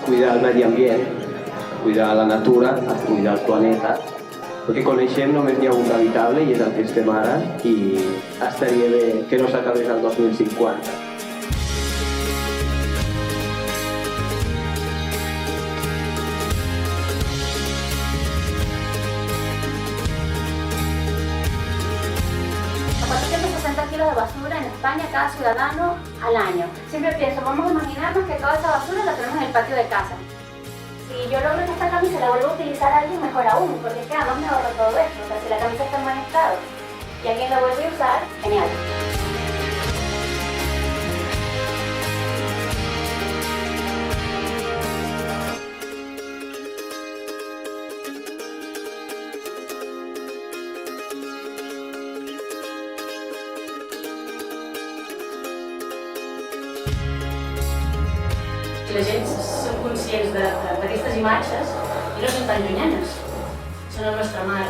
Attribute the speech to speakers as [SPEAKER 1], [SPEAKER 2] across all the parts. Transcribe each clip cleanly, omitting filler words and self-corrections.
[SPEAKER 1] cuidar el medi ambient, cuidar la natura, cuidar el planeta, perquè coneixem només n'hi ha un habitable i és el que estem ara i estaria bé que no s'acabés el 2050.
[SPEAKER 2] Kilos de basura en España cada ciudadano al año. Siempre pienso, vamos a imaginarnos que toda esa basura la tenemos en el patio de casa. Si yo logro que esta camisa la vuelva a utilizar a alguien, mejor aún, porque es que además me ahorro todo esto. O sea, si la camisa está en buen estado y alguien la vuelve a usar, genial.
[SPEAKER 3] La gent som conscients d'aquestes imatges i no són tan llunyanes, són el nostre mar.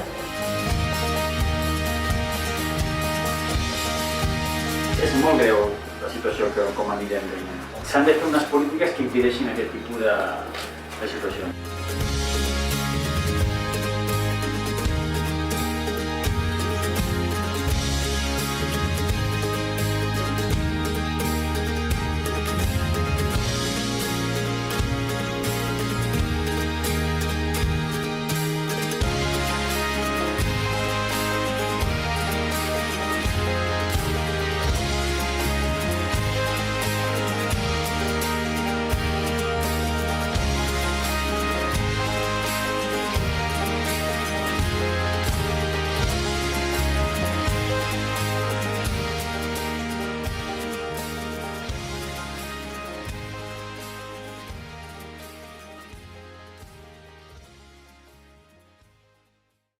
[SPEAKER 4] És molt greu la situació com anirem veient. S'han de fer unes polítiques que impedeixin aquest tipus de situacions.